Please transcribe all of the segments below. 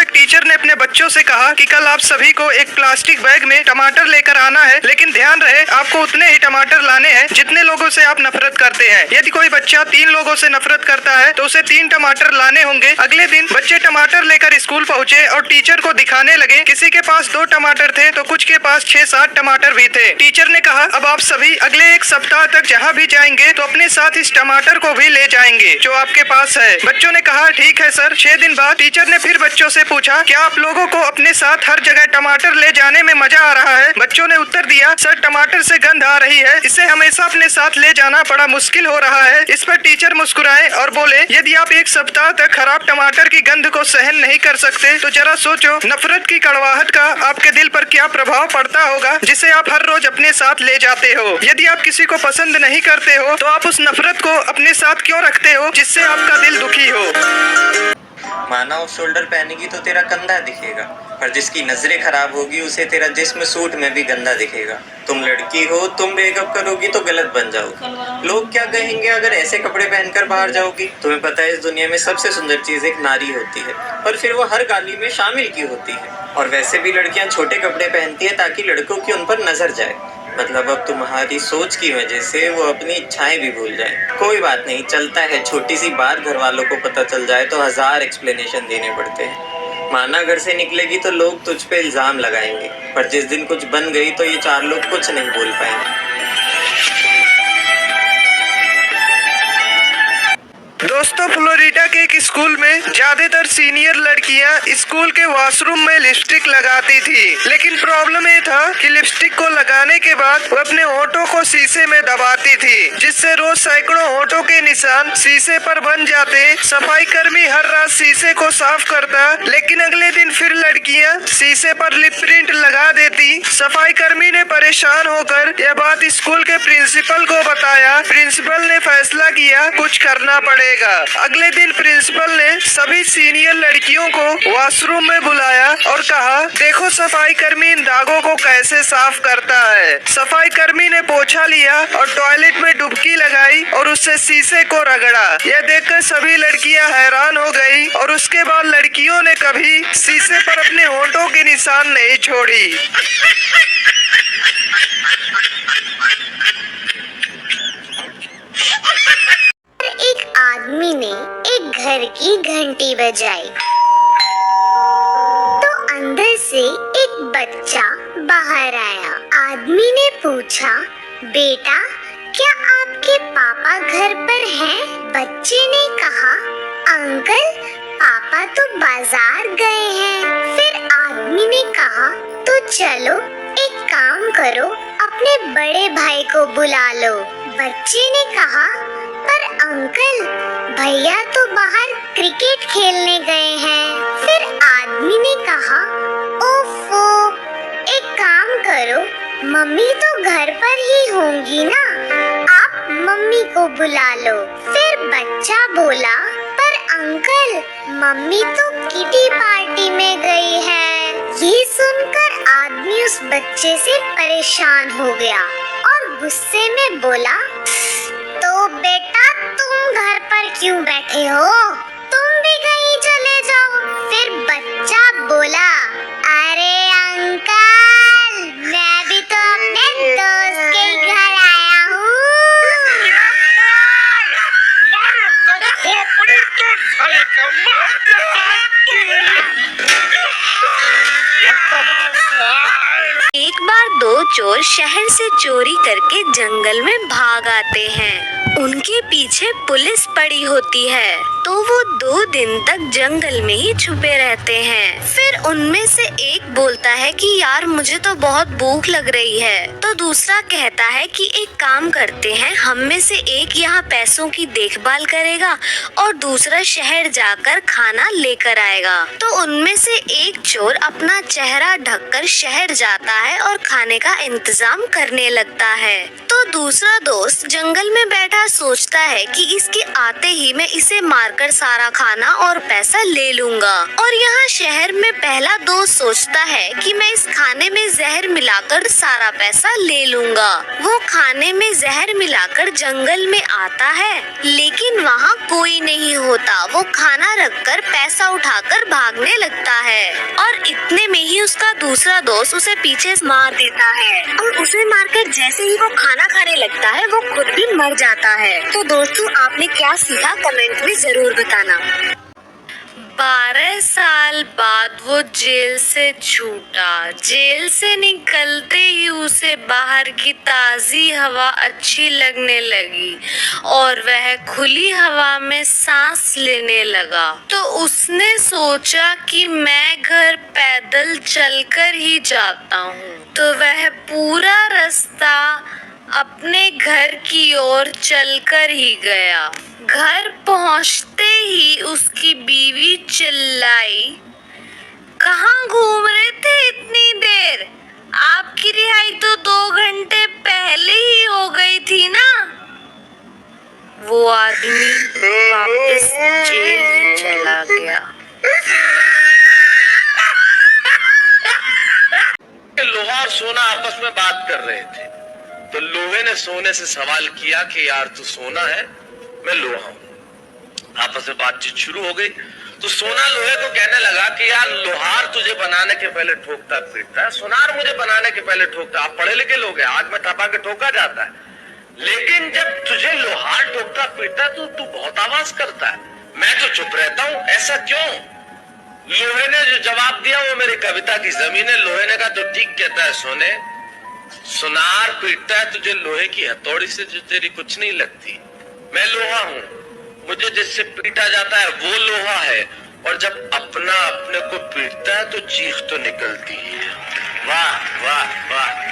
एक टीचर ने अपने बच्चों से कहा कि कल आप सभी को एक प्लास्टिक बैग में टमाटर लेकर आना है, लेकिन ध्यान रहे आपको उतने ही टमाटर लाने हैं जितने लोगों से आप नफरत करते हैं। यदि कोई बच्चा 3 लोगों से नफरत करता है तो उसे 3 टमाटर लाने होंगे। अगले दिन बच्चे टमाटर लेकर स्कूल पहुँचे और टीचर को दिखाने लगे। किसी के पास 2 टमाटर थे तो कुछ के पास 6-7 टमाटर भी थे। टीचर ने कहा, अब आप सभी अगले 1 सप्ताह तक जहाँ भी जाएंगे तो अपने साथ इस टमाटर को भी ले जाएंगे जो आपके पास है। बच्चों ने कहा, ठीक है सर। 6 दिन बाद टीचर ने फिर बच्चों से पूछा, क्या आप लोगों को अपने साथ हर जगह टमाटर ले जाने में मजा आ रहा है? बच्चों ने उत्तर दिया, सर टमाटर से गंध आ रही है, इसे हमेशा अपने साथ ले जाना बड़ा मुश्किल हो रहा है। इस पर टीचर मुस्कुराए और बोले, यदि आप 1 सप्ताह तक खराब टमाटर की गंध को सहन नहीं कर सकते तो जरा सोचो नफरत की कड़वाहट का आपके दिल पर क्या प्रभाव पड़ता होगा जिसे आप हर रोज अपने साथ ले जाते हो। यदि आप किसी को पसंद नहीं करते हो तो आप उस नफरत को अपने साथ क्यों रखते हो जिससे आपका दिल दुखी हो। माना उस शोल्डर पहनेगी तो तेरा कंधा दिखेगा, पर जिसकी नजरें खराब होगी उसे तेरा जिस्म सूट में भी गंदा दिखेगा। तुम लड़की हो, तुम ब्रेकअप करोगी तो गलत बन जाओगी। लोग क्या कहेंगे अगर ऐसे कपड़े पहनकर बाहर जाओगी? तुम्हें पता है इस दुनिया में सबसे सुंदर चीज एक नारी होती है, और फिर वो हर गाली में शामिल क्यों होती है? और वैसे भी लड़कियां छोटे कपड़े पहनती है ताकि लड़कों की उन पर नजर जाए। मतलब अब तुम्हारी सोच की वजह से वो अपनी इच्छाएं भी भूल जाए। कोई बात नहीं, चलता है। छोटी सी बात घर वालों को पता चल जाए तो 1000 एक्सप्लेनेशन देने पड़ते हैं। माना घर से निकलेगी तो लोग तुझ पे इल्जाम लगाएंगे, पर जिस दिन कुछ बन गई तो ये 4 लोग कुछ नहीं बोल पाएंगे। दोस्तों, फ्लोरिडा के एक स्कूल में ज्यादातर सीनियर लड़कियां स्कूल के वॉशरूम में लिपस्टिक लगाती थी, लेकिन प्रॉब्लम ये था कि लिपस्टिक को लगाने के बाद वो अपने होठों को शीशे में दबाती थी, जिससे रोज सैकड़ों होठों के निशान शीशे पर बन जाते। सफाई कर्मी हर रात शीशे को साफ करता, लेकिन अगले दिन फिर लड़कियां शीशे पर लिप प्रिंट लगा देती। सफाई कर्मी ने परेशान होकर यह बात स्कूल के प्रिंसिपल को बताया। प्रिंसिपल ने फैसला किया कुछ करना पड़ेगा। अगले दिन प्रिंसिपल ने सभी सीनियर लड़कियों को वॉशरूम में बुलाया और कहा, देखो सफाई कर्मी इन दागों को कैसे साफ करता है। सफाई कर्मी ने पोछा लिया और टॉयलेट में डुबकी लगाई और उससे शीशे को रगड़ा। यह देखकर सभी लड़कियां हैरान हो गई और उसके बाद लड़कियों ने कभी शीशे पर अपने होठों के निशान नहीं छोड़ी। एक आदमी ने एक घर की घंटी बजाई तो अंदर से एक बच्चा बाहर आया। आदमी ने पूछा, बेटा क्या आपके पापा घर पर हैं? बच्चे ने कहा, अंकल पापा तो बाजार गए हैं। फिर आदमी ने कहा, तो चलो एक काम करो, अपने बड़े भाई को बुला लो। बच्चे ने कहा, पर अंकल भैया तो बाहर क्रिकेट खेलने गए हैं। फिर आदमी ने कहा, ओफो, एक काम करो, मम्मी तो घर पर ही होंगी ना, आप मम्मी को बुला लो। फिर बच्चा बोला, पर अंकल मम्मी तो किटी पार्टी में गई है। ये सुनकर आदमी उस बच्चे से परेशान हो गया और गुस्से में बोला, तो बेटा तुम घर पर क्यों बैठे हो? तुम भी कहीं चले जाओ। फिर बच्चा बोला, अरे अंकल मैं भी तो अपने दोस्त के घर आया हूँ। एक बार 2 चोर शहर से चोरी करके जंगल में भाग आते हैं। उनके पीछे पुलिस पड़ी होती है तो वो 2 दिन तक जंगल में ही छुपे रहते हैं। फिर उनमें से एक बोलता है कि यार मुझे तो बहुत भूख लग रही है। तो दूसरा कहता है कि एक काम करते हैं, हम में से एक यहाँ पैसों की देखभाल करेगा और दूसरा शहर जाकर खाना लेकर आएगा। तो उनमें से एक चोर अपना चेहरा ढककर शहर जाता है और खाने का इंतजाम करने लगता है। तो दूसरा दोस्त जंगल में बैठा सोचता है कि इसके आते ही मैं इसे मारकर सारा खाना और पैसा ले लूंगा और यहाँ शहर में पहला दोस्त सोचता है कि मैं इस खाने में जहर मिलाकर सारा पैसा ले लूंगा। वो खाने में जहर मिलाकर जंगल में आता है, लेकिन वहाँ कोई नहीं होता। वो खाना रखकर पैसा उठाकर भागने लगता है और इतने में ही उसका दूसरा दोस्त उसे पीछे से मार देता है और उसे मारकर जैसे ही वो खाना खाने लगता है वो खुद भी मर जाता है। तो दोस्तों, आपने क्या सीखा कमेंट में जरूर बताना। 12 साल बाद वो जेल से छूटा। जेल से निकलते ही उसे बाहर की ताजी हवा अच्छी लगने लगी और वह खुली हवा में सांस लेने लगा। तो उसने सोचा कि मैं घर पैदल चलकर ही जाता हूँ। तो वह पूरा रास्ता अपने घर की ओर चलकर ही गया। घर पहुंचते ही उसकी बीवी चिल्लाई, कहाँ घूम रहे थे इतनी देर? आपकी रिहाई तो 2 घंटे पहले ही हो गई थी ना। वो आदमी वापस जेल ही चला गया। लोहा और सोना आपस में बात कर रहे थे, तो लोहे ने सोने से सवाल किया कि यार तू सोना है, मैं लोहा हूं। आपस में बातचीत शुरू हो गई तो सोना लोहे को कहने लगा कि यार लोहार तुझे बनाने के पहले ठोकता पीटता है, सोनार मुझे बनाने के पहले ठोकता। आप पढ़े लिखे लोग हैं, आग में तपा के ठोका जाता है, लेकिन जब तुझे लोहार ठोकता पीटता तो तू बहुत आवाज करता है, मैं तो चुप रहता हूं, ऐसा क्यों? लोहे ने जो जवाब दिया वो मेरी कविता की जमीन है। लोहे ने कहा तो ठीक कहता है सोने, सुनार पीटता है तुझे लोहे की हथौड़ी से जो तेरी कुछ नहीं लगती। मैं लोहा हूं, मुझे जिससे पीटा जाता है वो लोहा है, और जब अपना अपने को पीटता है तो चीख तो निकलती है। वाह वाह वाह।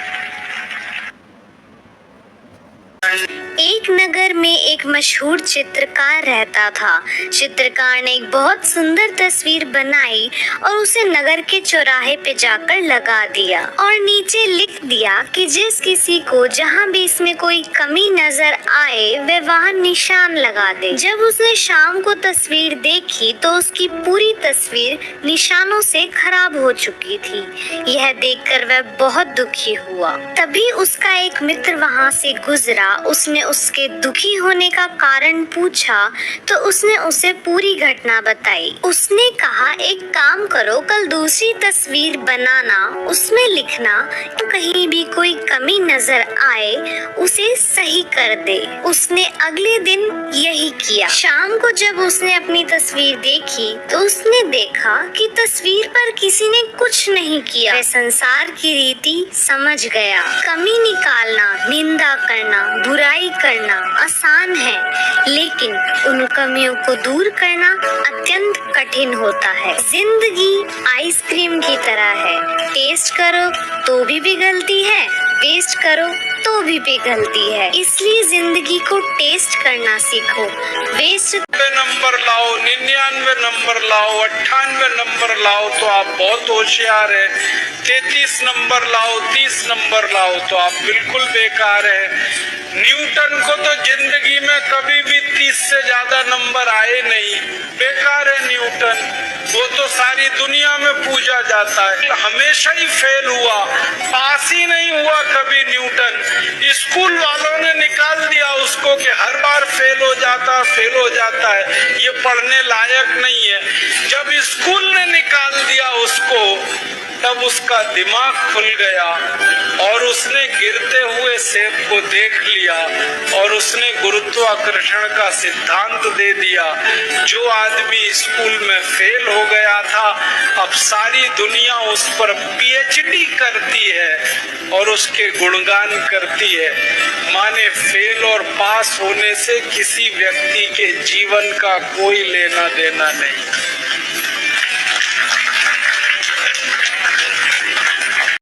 एक नगर में एक मशहूर चित्रकार रहता था। चित्रकार ने एक बहुत सुंदर तस्वीर बनाई और उसे नगर के चौराहे पे जाकर लगा दिया और नीचे लिख दिया कि जिस किसी को जहाँ भी इसमें कोई कमी नजर आए वह वहाँ निशान लगा दे। जब उसने शाम को तस्वीर देखी तो उसकी पूरी तस्वीर निशानों से खराब हो चुकी थी। यह देखकर वह बहुत दुखी हुआ। तभी उसका एक मित्र वहाँ से गुजरा। उसने उसके दुखी होने का कारण पूछा तो उसने उसे पूरी घटना बताई। उसने कहा, एक काम करो, कल दूसरी तस्वीर बनाना, उसमें लिखना तो कहीं भी कोई कमी नजर आए उसे सही कर दे। उसने अगले दिन यही किया। शाम को जब उसने अपनी तस्वीर देखी तो उसने देखा कि तस्वीर पर किसी ने कुछ नहीं किया। वह संसार की रीति समझ गया। कमी निकालना, निंदा करना, बुराई करना आसान है, लेकिन उन कमियों को दूर करना अत्यंत कठिन होता है। जिंदगी आइसक्रीम की तरह है, टेस्ट करो तो भी पिघलती है, वेस्ट करो तो भी पिघलती है। इसलिए जिंदगी को टेस्ट करना सीखो। वेस्ट नंबर लाओ, 99 नंबर लाओ, 98 नंबर लाओ तो आप बहुत होशियार है। 33 नंबर लाओ, 30 नंबर लाओ तो आप बिल्कुल बेकार है। न्यूटन को तो जिंदगी में कभी भी 30 से ज्यादा नंबर आए नहीं, बेकार है न्यूटन। वो तो सारी दुनिया में पूजा जाता है, हमेशा ही फेल हुआ, पास ही नहीं हुआ कभी न्यूटन। स्कूल वालों ने निकाल दिया उसको कि हर बार फेल हो जाता है, ये पढ़ने लायक नहीं है। जब स्कूल ने निकाल दिया उसको तब उसका दिमाग खुल गया और उसने गिरते हुए सेब को देख लिया और उसने गुरुत्वाकर्षण का सिद्धांत दे दिया। जो आदमी स्कूल में फेल हो गया था अब सारी दुनिया उस पर पीएचडी करती है और उसके गुणगान करती है। माने फेल और पास होने से किसी व्यक्ति के जीवन का कोई लेना देना नहीं।